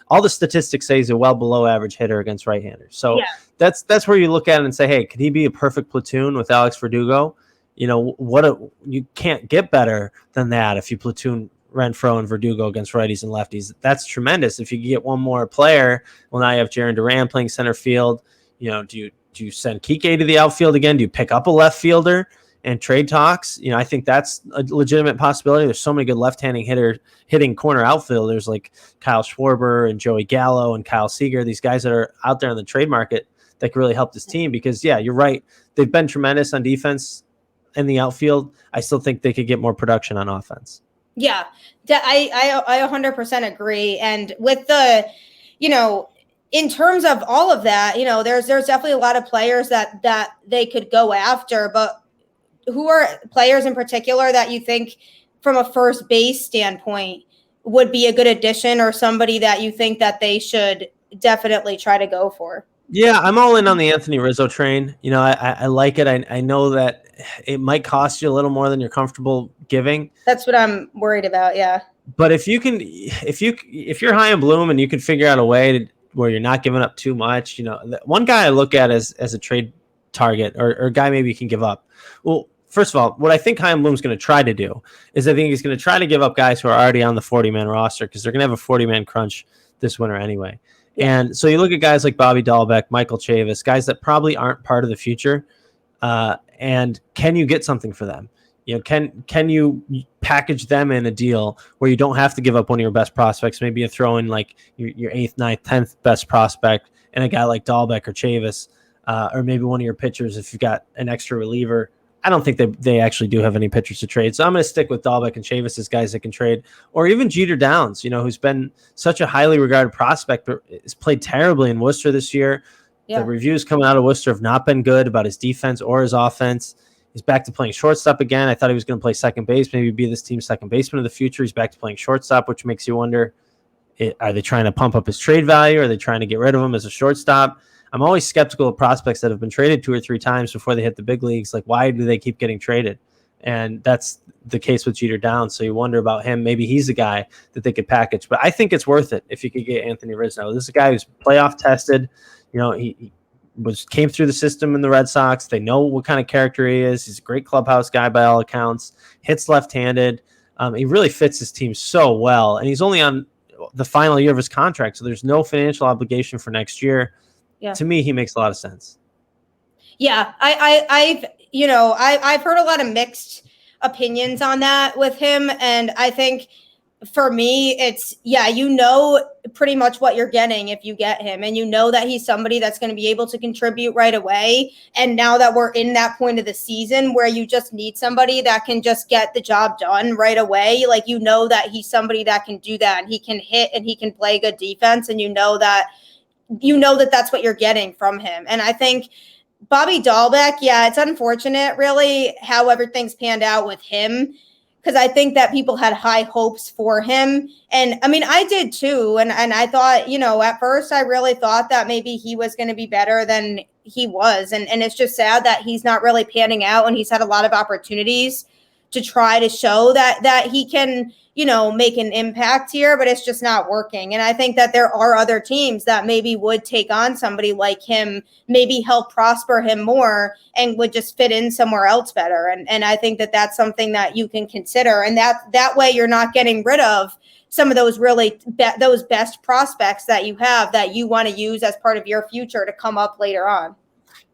All the statistics say he's a well below average hitter against right-handers. So that's where you look at it and say, hey, could he be a perfect platoon with Alex Verdugo? You can't get better than that if you platoon Renfroe and Verdugo against righties and lefties. That's tremendous. If you get one more player, well, now you have Jarren Duran playing center field. Do you send Kike to the outfield again? Do you pick up a left fielder and trade talks? I think that's a legitimate possibility. There's so many good left-handed hitting corner outfielders like Kyle Schwarber and Joey Gallo and Kyle Seager, these guys that are out there in the trade market that can really help this team because, you're right. They've been tremendous on defense in the outfield. I still think they could get more production on offense. Yeah, I 100% agree. And with the, in terms of all of that, there's definitely a lot of players that they could go after, but who are players in particular that you think from a first base standpoint would be a good addition or somebody that you think that they should definitely try to go for? Yeah, I'm all in on the Anthony Rizzo train. I like it. I know that it might cost you a little more than you're comfortable giving. That's what I'm worried about. Yeah. But if you're high in bloom and you can figure out a way where you're not giving up too much, one guy I look at as a trade target or a guy maybe you can give up. Well, first of all, what I think Chaim Bloom's going to try to do is I think he's going to try to give up guys who are already on the 40-man roster because they're going to have a 40-man crunch this winter anyway. And so you look at guys like Bobby Dahlbeck, Michael Chavis, guys that probably aren't part of the future. And can you get something for them? Can you package them in a deal where you don't have to give up one of your best prospects? Maybe you throw in like your 8th, 9th, 10th best prospect and a guy like Dahlbeck or Chavis, or maybe one of your pitchers if you've got an extra reliever. I don't think they actually do have any pitchers to trade. So I'm going to stick with Dahlbeck and Chavis as guys that can trade. Or even Jeter Downs, who's been such a highly regarded prospect, but has played terribly in Worcester this year. Yeah. The reviews coming out of Worcester have not been good about his defense or his offense. He's back to playing shortstop again. I thought he was going to play second base, maybe be this team's second baseman of the future. He's back to playing shortstop, which makes you wonder, are they trying to pump up his trade value? Are they trying to get rid of him as a shortstop? I'm always skeptical of prospects that have been traded 2 or 3 times before they hit the big leagues. Like, why do they keep getting traded? And that's the case with Jeter down. So you wonder about him. Maybe he's a guy that they could package. But I think it's worth it if you could get Anthony Rizzo. This is a guy who's playoff tested. He came through the system in the Red Sox. They know what kind of character he is. He's a great clubhouse guy by all accounts. Hits left-handed. He really fits his team so well. And he's only on the final year of his contract, so there's no financial obligation for next year. Yeah. To me, he makes a lot of sense. Yeah, I've heard a lot of mixed opinions on that with him, and I think for me, it's pretty much what you're getting if you get him, and that he's somebody that's going to be able to contribute right away. And now that we're in that point of the season where you just need somebody that can just get the job done right away, like that he's somebody that can do that, and he can hit and he can play good defense, and that's what you're getting from him. And I think Bobby Dahlbeck, it's unfortunate really how everything's panned out with him, because I think that people had high hopes for him. And I mean, I did too. And I thought, at first I really thought that maybe he was going to be better than he was. And it's just sad that he's not really panning out, and he's had a lot of opportunities to try to show that he can, make an impact here, but it's just not working. And I think that there are other teams that maybe would take on somebody like him, maybe help prosper him more, and would just fit in somewhere else better. And I think that that's something that you can consider. And that way you're not getting rid of some of those those best prospects that you have that you want to use as part of your future to come up later on.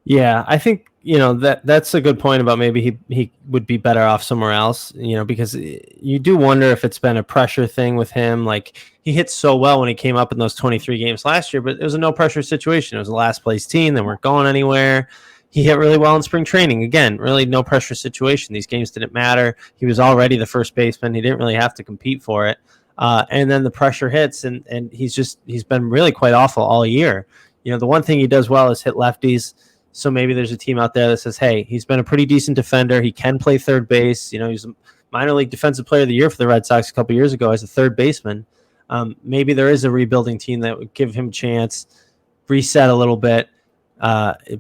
Yeah, I think, that's a good point about maybe he would be better off somewhere else, because you do wonder if it's been a pressure thing with him. Like, he hit so well when he came up in those 23 games last year, but it was a no pressure situation. It was a last place team. They weren't going anywhere. He hit really well in spring training. Again, really no pressure situation. These games didn't matter. He was already the first baseman. He didn't really have to compete for it. And then the pressure hits, and he's been really quite awful all year. The one thing he does well is hit lefties. So maybe there's a team out there that says, hey, he's been a pretty decent defender. He can play third base. He's a minor league defensive player of the year for the Red Sox a couple years ago as a third baseman. Maybe there is a rebuilding team that would give him a chance, reset a little bit,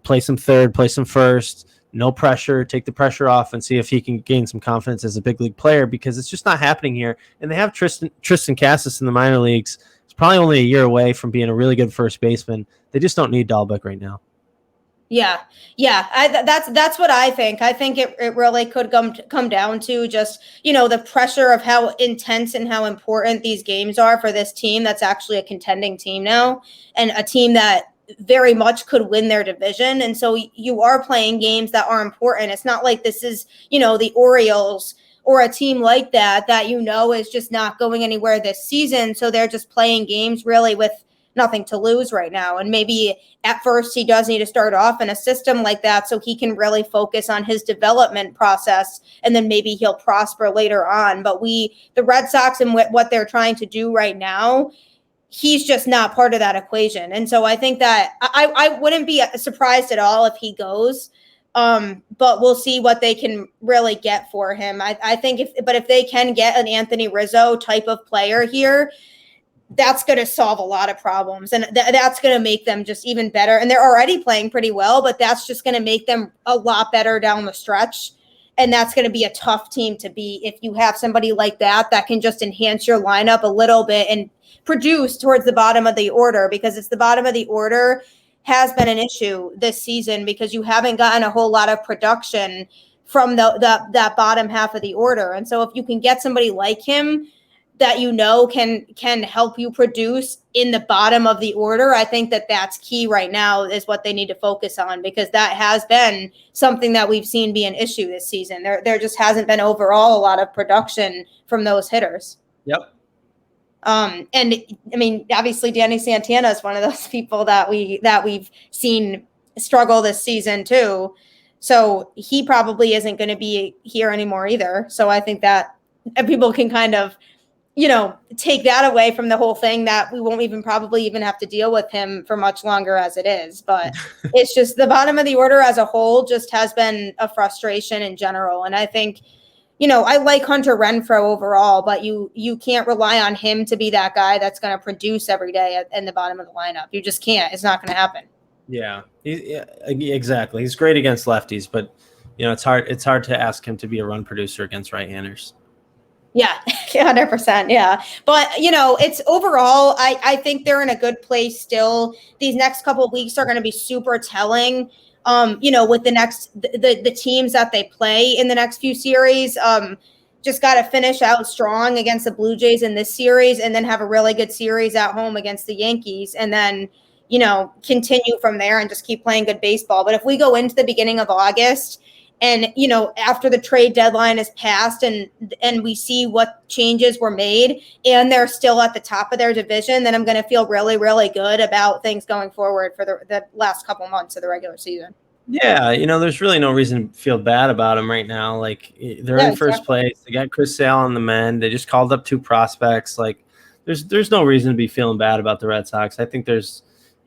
play some third, play some first, no pressure, take the pressure off, and see if he can gain some confidence as a big league player, because it's just not happening here. And they have Tristan Casas in the minor leagues. It's probably only a year away from being a really good first baseman. They just don't need Dahlbeck right now. Yeah. That's what I think. I think it really could come down to just, the pressure of how intense and how important these games are for this team that's actually a contending team now, and a team that very much could win their division. And so you are playing games that are important. It's not like this is, the Orioles or a team like that is just not going anywhere this season. So they're just playing games really with nothing to lose right now. And maybe at first he does need to start off in a system like that so he can really focus on his development process, and then maybe he'll prosper later on. But the Red Sox and what they're trying to do right now, he's just not part of that equation. And so I think that I wouldn't be surprised at all if he goes. But we'll see what they can really get for him. I think if they can get an Anthony Rizzo type of player here, that's going to solve a lot of problems, and that's going to make them just even better. And they're already playing pretty well, but that's just going to make them a lot better down the stretch. And that's going to be a tough team to beat if you have somebody like that can just enhance your lineup a little bit and produce towards the bottom of the order, because it's the bottom of the order has been an issue this season, because you haven't gotten a whole lot of production from that bottom half of the order. And so if you can get somebody like him that can help you produce in the bottom of the order, I think that's key right now, is what they need to focus on, because that has been something that we've seen be an issue this season. There just hasn't been overall a lot of production from those hitters. Yep. And I mean, obviously Danny Santana is one of those people that we've seen struggle this season too. So he probably isn't going to be here anymore either. So I think that people can kind of, take that away from the whole thing, that we won't probably even have to deal with him for much longer as it is. But it's just the bottom of the order as a whole just has been a frustration in general. And I think, I like Hunter Renfroe overall, but you can't rely on him to be that guy that's going to produce every day in the bottom of the lineup. You just can't. It's not going to happen. Yeah, exactly. He's great against lefties, but it's hard to ask him to be a run producer against right-handers. Yeah, 100%. Yeah. But, it's overall, I think they're in a good place still. These next couple of weeks are going to be super telling, with the teams that they play in the next few series. Just got to finish out strong against the Blue Jays in this series and then have a really good series at home against the Yankees. And then, continue from there and just keep playing good baseball. But if we go into the beginning of August, and, after the trade deadline is passed and we see what changes were made and they're still at the top of their division, then I'm going to feel really, really good about things going forward for the last couple months of the regular season. Yeah, there's really no reason to feel bad about them right now. Like, they're in first place. They got Chris Sale on the mend. They just called up 2 prospects. Like, there's no reason to be feeling bad about the Red Sox. I think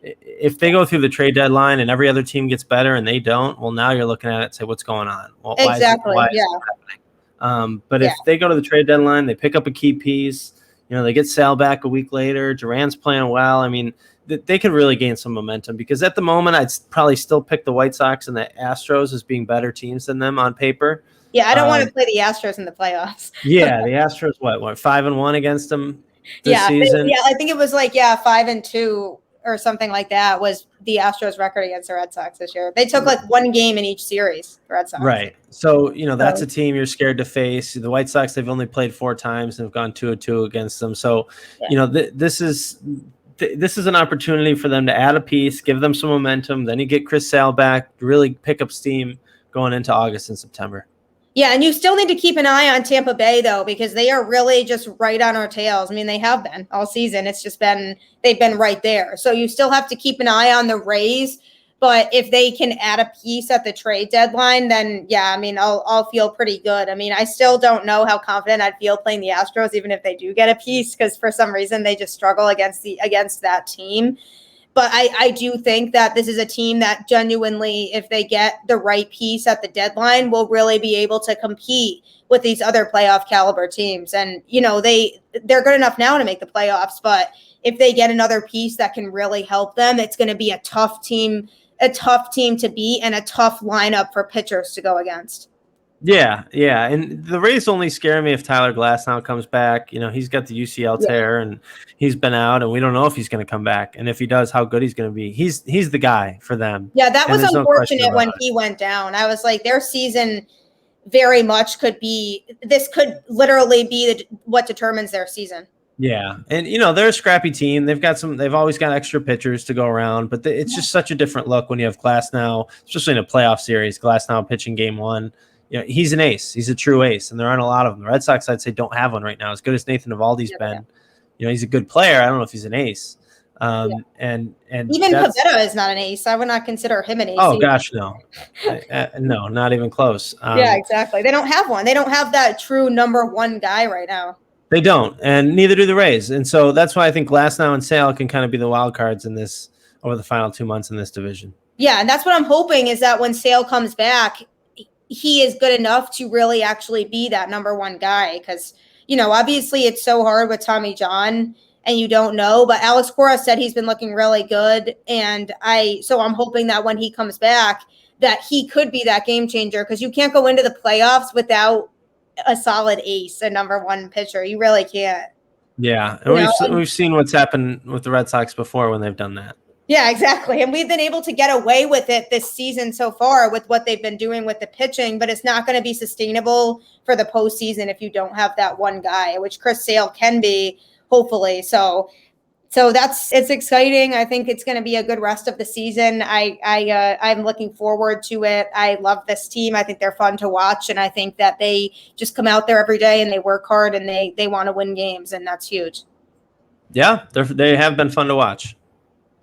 if they go through the trade deadline and every other team gets better and they don't, well, now you're looking at it and say, what's going on? Well, exactly. Why is it happening? But if they go to the trade deadline, they pick up a key piece, they get Sal back a week later, Duran's playing well. I mean, they could really gain some momentum, because at the moment I'd probably still pick the White Sox and the Astros as being better teams than them on paper. Yeah, I don't want to play the Astros in the playoffs. Yeah, the Astros, what 5-1 against them this season? I think it was 5-2 or something like that was the Astros record against the Red Sox this year. They took 1 game in each series, the Red Sox. Right. So, that's a team you're scared to face. The White Sox, they've only played 4 times and have gone 2-2 against them. So, this is an opportunity for them to add a piece, give them some momentum. Then you get Chris Sale back, really pick up steam going into August and September. Yeah, and you still need to keep an eye on Tampa Bay, though, because they are really just right on our tails. I mean, they have been all season. It's just they've been right there. So you still have to keep an eye on the Rays. But if they can add a piece at the trade deadline, then, yeah, I mean, I'll feel pretty good. I mean, I still don't know how confident I'd feel playing the Astros, even if they do get a piece, because for some reason they just struggle against that team. But I do think that this is a team that genuinely, if they get the right piece at the deadline, will really be able to compete with these other playoff caliber teams. And, they're good enough now to make the playoffs. But if they get another piece that can really help them, it's going to be a tough team to beat and a tough lineup for pitchers to go against. Yeah. And the Rays only scare me if Tyler Glasnow comes back. He's got the UCL tear and he's been out, and we don't know if he's going to come back. And if he does, how good he's going to be. He's the guy for them. Yeah, that was unfortunate when he went down. I was like, their season very much could literally be what determines their season. Yeah. And, they're a scrappy team. They've always got extra pitchers to go around, but it's just such a different look when you have Glasnow, especially in a playoff series. Glasnow pitching game 1. He's an ace. He's a true ace, and there aren't a lot of them. The Red Sox, I'd say, don't have one right now. As good as Nathan Eovaldi's been, he's a good player. I don't know if he's an ace. And even Pivetta is not an ace. I would not consider him an ace. Oh gosh, no, no, not even close. Yeah, exactly. They don't have one. They don't have that true number 1 guy right now. They don't, and neither do the Rays. And so that's why I think Glasnow and Sale can kind of be the wild cards in this over the final 2 months in this division. Yeah, and that's what I'm hoping is that when Sale comes back, he is good enough to really actually be that number 1 guy, because, obviously it's so hard with Tommy John and you don't know, but Alex Cora said he's been looking really good. And so I'm hoping that when he comes back, that he could be that game changer, because you can't go into the playoffs without a solid ace, a number 1 pitcher. You really can't. Yeah. And we've seen what's happened with the Red Sox before when they've done that. Yeah, exactly. And we've been able to get away with it this season so far with what they've been doing with the pitching, but it's not going to be sustainable for the postseason if you don't have that 1 guy, which Chris Sale can be, hopefully. So it's exciting. I think it's going to be a good rest of the season. I'm looking forward to it. I love this team. I think they're fun to watch, and I think that they just come out there every day and they work hard and they want to win games, and that's huge. Yeah, they have been fun to watch.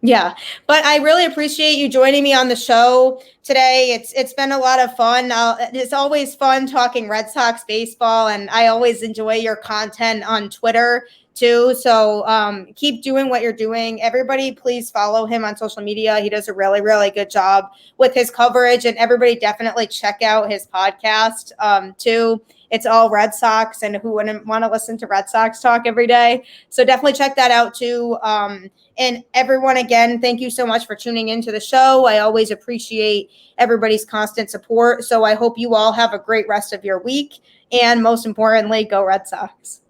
Yeah, but I really appreciate you joining me on the show today. It's been a lot of fun. It's always fun talking Red Sox baseball, and I always enjoy your content on Twitter too. So keep doing what you're doing. Everybody, please follow him on social media. He does a really, really good job with his coverage, and everybody definitely check out his podcast too. It's all Red Sox, and who wouldn't want to listen to Red Sox talk every day? So definitely check that out too. And everyone, again, thank you so much for tuning into the show. I always appreciate everybody's constant support. So I hope you all have a great rest of your week. And most importantly, go Red Sox.